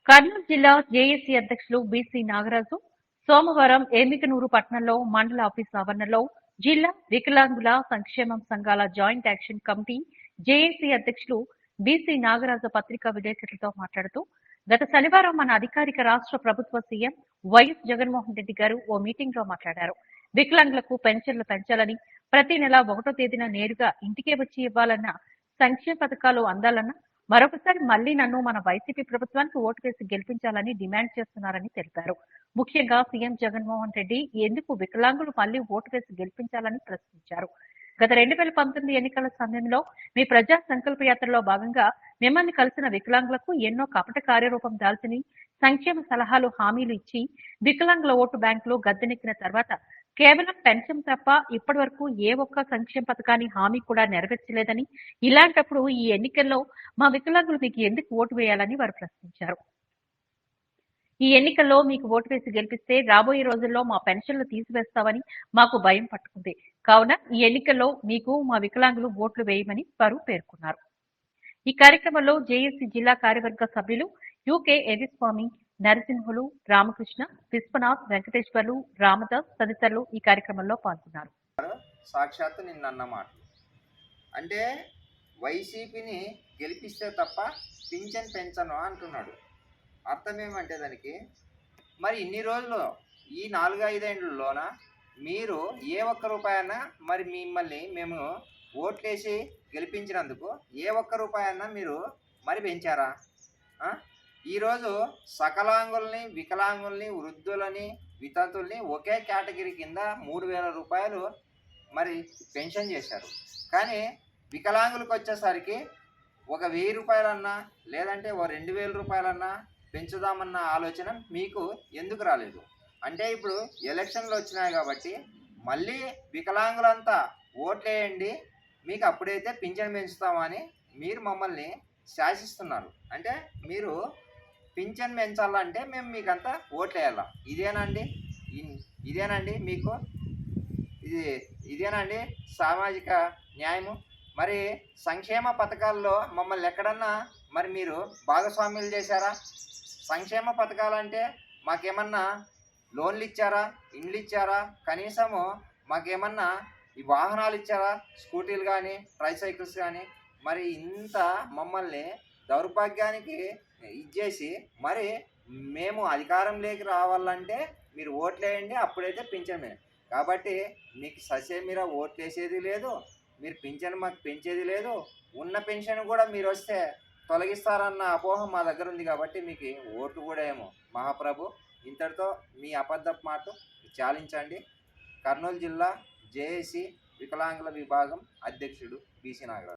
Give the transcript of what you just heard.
కర్నూలు జిల్లా జేఏసీ అధ్యక్షులు బీసీ నాగరాజు సోమవారం ఎమ్మికనూరు పట్టణంలో మండల ఆఫీస్ ఆవరణలో జిల్లా వికలాంగుల సంక్షేమం సంఘాల జాయింట్ యాక్షన్ కమిటీ జేఏసీ అధ్యక్షులు బీసీ నాగరాజు పత్రికా విలేకరులతో మాట్లాడుతూ గత శనివారం మన అధికారిక రాష్ట్ర ప్రభుత్వ సీఎం వైఎస్ జగన్మోహన్ రెడ్డి గారు ఓ మీటింగ్ లో మాట్లాడారు. వికలాంగులకు పెన్షన్లు పెంచాలని, ప్రతి నెల 1వ తేదీన నేరుగా ఇంటికే వచ్చి ఇవ్వాలన్న, సంక్షేమ పథకాలు అందాలన్న, మరొకసారి మళ్లీ నన్ను మన వైసీపీ ప్రభుత్వానికి ఓటు వేసి గెలిపించాలని డిమాండ్ చేస్తున్నారని తెలిపారు. ముఖ్యంగా సీఎం జగన్మోహన్ రెడ్డి ఎందుకు వికలాంగులు మళ్లీ ఓటు వేసి గెలిపించాలని ప్రశ్నించారు. గత 2019 ఎన్నికల సమయంలో మీ ప్రజా సంకల్ప యాత్రలో భాగంగా మిమ్మల్ని కలిసిన వికలాంగులకు ఎన్నో కపట కార్యరూపం దాల్చిని సంక్షేమ సలహాలు, హామీలు ఇచ్చి వికలాంగుల ఓటు బ్యాంకులో గద్దెనెక్కిన తర్వాత కేవలం పెన్షన్ తప్ప ఇప్పటి వరకు ఏ ఒక్క సంక్షేమ పథకాన్ని హామీ కూడా నెరవేర్చలేదని, ఇలాంటప్పుడు ఈ ఎన్నికల్లో మా వికలాంగులు మీకు ఎందుకు ఓటు వేయాలని వారు ప్రశ్నించారు. ఈ ఎన్నికల్లో మీకు ఓటు వేసి గెలిపిస్తే రాబోయే రోజుల్లో మా పెన్షన్లు తీసివేస్తామని మాకు భయం పట్టుకుంది. కావున ఈ ఎన్నికల్లో మీకు మా వికలాంగులు ఓట్లు వేయమని వారు పేర్కొన్నారు. ఈ కార్యక్రమంలో జేఏసీ జిల్లా కార్యవర్గ సభ్యులు యూకే ఎవిస్వామి, నరసింహులు, రామకృష్ణ, విశ్వనాథ్, వెంకటేశ్వర్లు, రామదాస్ తదితరులు ఈ కార్యక్రమంలో పాల్గొన్నారు. సాక్షాత్తు నిన్నమాట అంటే వైసీపీని గెలిపిస్తే తప్ప పింఛన్ పెంచను అంటున్నాడు. అర్థం ఏమంటే దానికి మరి ఇన్ని రోజులు ఈ 4-5 ఏళ్ళలోన మీరు ఏ ఒక్క రూపాయన్నా మరి మిమ్మల్ని మేము ఓట్లేసి గెలిపించినందుకు ఏ ఒక్క రూపాయన్నా మీరు మరి పెంచారా? ఈరోజు సకలాంగుల్ని, వికలాంగుల్ని, వృద్ధులని, వితంతుల్ని ఒకే కేటగిరీ కింద 3,000 రూపాయలు మరి పెన్షన్ చేశారు. కానీ వికలాంగులకు వచ్చేసరికి ఒక 1,000 రూపాయలన్నా లేదంటే ఓ 2,000 రూపాయలన్నా పెంచుదామన్న ఆలోచన మీకు ఎందుకు రాలేదు? అంటే ఇప్పుడు ఎలక్షన్లు వచ్చినాయి కాబట్టి మళ్ళీ వికలాంగులంతా ఓట్లేయండి, మీకు అప్పుడైతే పింఛన్ పెంచుతామని మీరు మమ్మల్ని శాసిస్తున్నారు. అంటే మీరు పింఛన్ పెంచాలంటే మేము మీకంతా ఓట్లేయాలా? ఇదేనండి మీకు ఇదేనండి సామాజిక న్యాయము? మరి సంక్షేమ పథకాల్లో మమ్మల్ని ఎక్కడన్నా మరి మీరు భాగస్వామ్యులు చేశారా? సంక్షేమ పథకాలంటే మాకేమన్నా లోన్లు ఇచ్చారా? ఇండ్లు ఇచ్చారా? కనీసము మాకేమన్నా ఈ వాహనాలు ఇచ్చారా? స్కూటీలు కానీ, ట్రైసైకిల్స్ కానీ. మరి ఇంత మమ్మల్ని దౌర్భాగ్యానికి ఇచ్చేసి మరి మేము అధికారంలోకి రావాలంటే మీరు ఓట్లేయండి, అప్పుడైతే పింఛన్. కాబట్టి మీకు ససేమిరా ఓట్లేసేది లేదు, మీరు పింఛన్ మాకు పెంచేది లేదు. ఉన్న పెన్షన్ కూడా మీరు వస్తే తొలగిస్తారన్న అపోహ మా దగ్గర ఉంది. కాబట్టి మీకు ఓటు కూడా ఏమో మహాప్రభు. ఇంతటితో మీ అబద్ధపు మాట చాలించండి. కర్నూలు జిల్లా జేఏసీ వికలాంగుల విభాగం అధ్యక్షుడు బీసీ నాగరాజు.